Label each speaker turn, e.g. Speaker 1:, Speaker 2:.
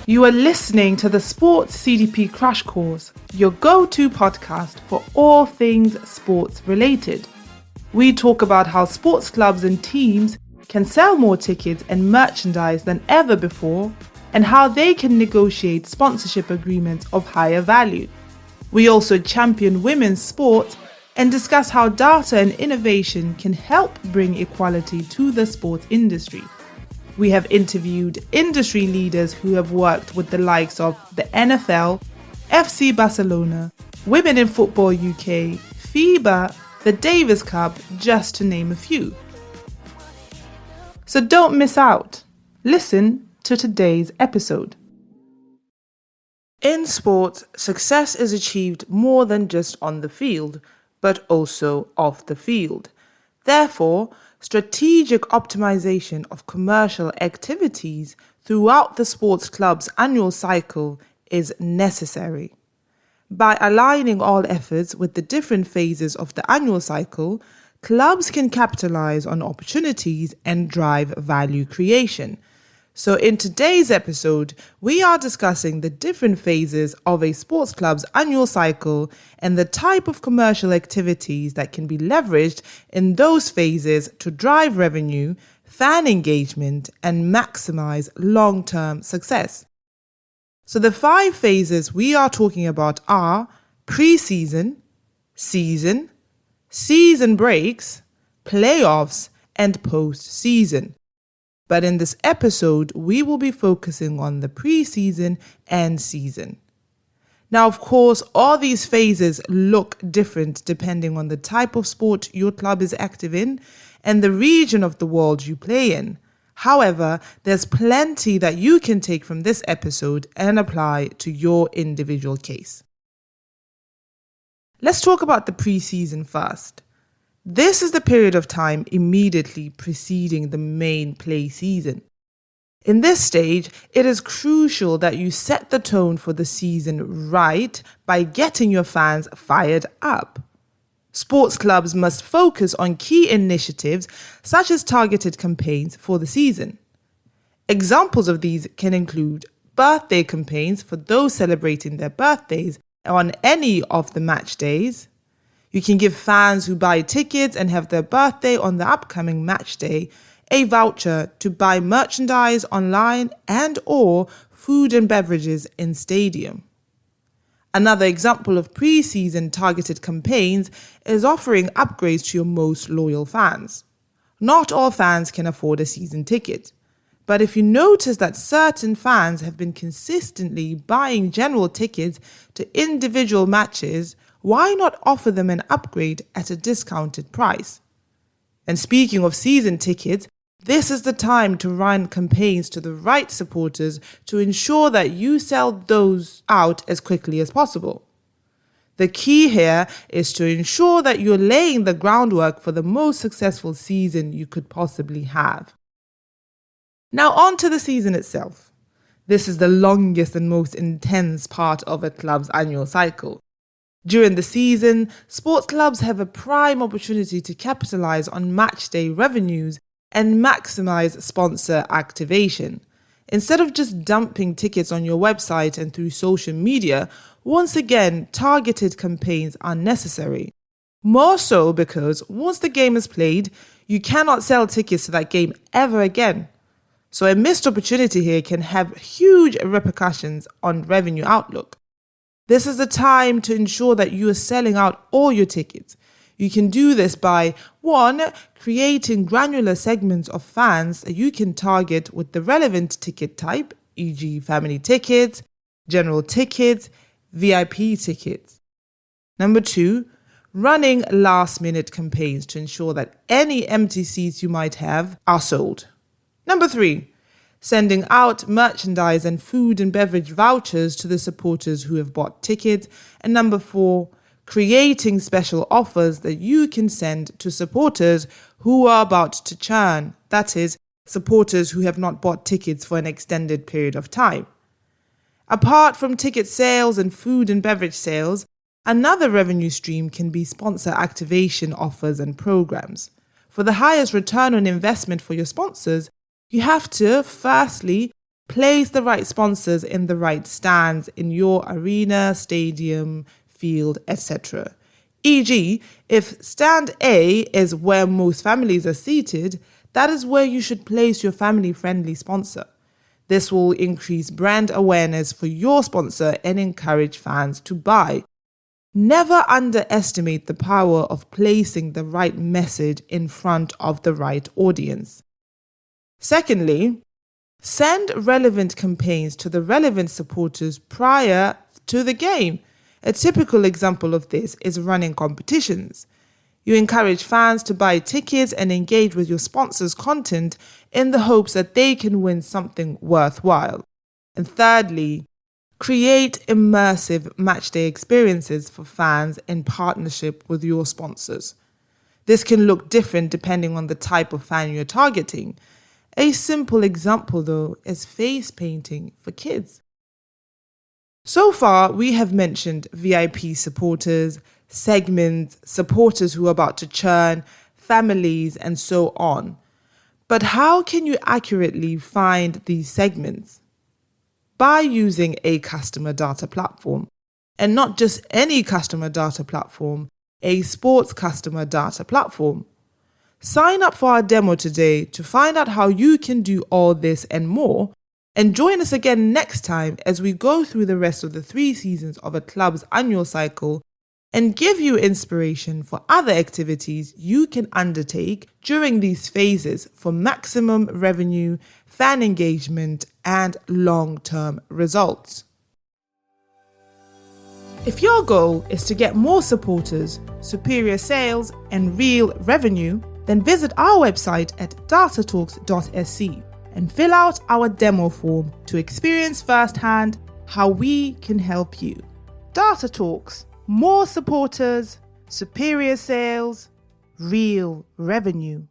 Speaker 1: You are listening to the Sports CDP Crash Course, your go-to podcast for all things sports related. We talk about how sports clubs and teams can sell more tickets and merchandise than ever before, and how they can negotiate sponsorship agreements of higher value. We also champion women's sports and discuss how data and innovation can help bring equality to the sports industry. We have interviewed industry leaders who have worked with the likes of the NFL, FC Barcelona, Women in Football UK, FIBA, the Davis Cup, just to name a few. So don't miss out. Listen to today's episode. In sports, success is achieved more than just on the field, but also off the field. Therefore, strategic optimization of commercial activities throughout the sports club's annual cycle is necessary. By aligning all efforts with the different phases of the annual cycle, clubs can capitalize on opportunities and drive value creation. So in today's episode, we are discussing the different phases of a sports club's annual cycle and the type of commercial activities that can be leveraged in those phases to drive revenue, fan engagement, and maximize long-term success. So the 5 phases we are talking about are pre-season, season, season breaks, playoffs, and post-season. But in this episode, we will be focusing on the pre-season and season. Now, of course, all these phases look different depending on the type of sport your club is active in and the region of the world you play in. However, there's plenty that you can take from this episode and apply to your individual case. Let's talk about the pre-season first. This is the period of time immediately preceding the main play season. In this stage, it is crucial that you set the tone for the season right by getting your fans fired up. Sports clubs must focus on key initiatives such as targeted campaigns for the season. Examples of these can include birthday campaigns for those celebrating their birthdays on any of the match days. You can give fans who buy tickets and have their birthday on the upcoming match day a voucher to buy merchandise online and/or food and beverages in stadium. Another example of pre-season targeted campaigns is offering upgrades to your most loyal fans. Not all fans can afford a season ticket, but if you notice that certain fans have been consistently buying general tickets to individual matches, why not offer them an upgrade at a discounted price? And speaking of season tickets, this is the time to run campaigns to the right supporters to ensure that you sell those out as quickly as possible. The key here is to ensure that you're laying the groundwork for the most successful season you could possibly have. Now on to the season itself. This is the longest and most intense part of a club's annual cycle. During the season, sports clubs have a prime opportunity to capitalize on match day revenues and maximize sponsor activation. Instead of just dumping tickets on your website and through social media, once again, targeted campaigns are necessary. More so because once the game is played, you cannot sell tickets to that game ever again. So a missed opportunity here can have huge repercussions on revenue outlook. This is the time to ensure that you are selling out all your tickets. You can do this by 1. Creating granular segments of fans that you can target with the relevant ticket type, e.g. family tickets, general tickets, VIP tickets. 2. Running last-minute campaigns to ensure that any empty seats you might have are sold. 3. Sending out merchandise and food and beverage vouchers to the supporters who have bought tickets. And 4, creating special offers that you can send to supporters who are about to churn, that is, supporters who have not bought tickets for an extended period of time. Apart from ticket sales and food and beverage sales, another revenue stream can be sponsor activation offers and programs. For the highest return on investment for your sponsors, you have to, firstly, place the right sponsors in the right stands in your arena, stadium, field, etc. E.g., if stand A is where most families are seated, that is where you should place your family-friendly sponsor. This will increase brand awareness for your sponsor and encourage fans to buy. Never underestimate the power of placing the right message in front of the right audience. Secondly, send relevant campaigns to the relevant supporters prior to the game. A typical example of this is running competitions. You encourage fans to buy tickets and engage with your sponsors' content in the hopes that they can win something worthwhile. And thirdly, create immersive matchday experiences for fans in partnership with your sponsors. This can look different depending on the type of fan you're targeting. A simple example, though, is face painting for kids. So far, we have mentioned VIP supporters, segments, supporters who are about to churn, families, and so on. But how can you accurately find these segments? By using a customer data platform, and not just any customer data platform, a sports customer data platform. Sign up for our demo today to find out how you can do all this and more, and join us again next time as we go through the rest of the 3 seasons of a club's annual cycle and give you inspiration for other activities you can undertake during these phases for maximum revenue, fan engagement, and long-term results. If your goal is to get more supporters, superior sales, and real revenue, then visit our website at datatalks.sc and fill out our demo form to experience firsthand how we can help you. Data Talks, more supporters, superior sales, real revenue.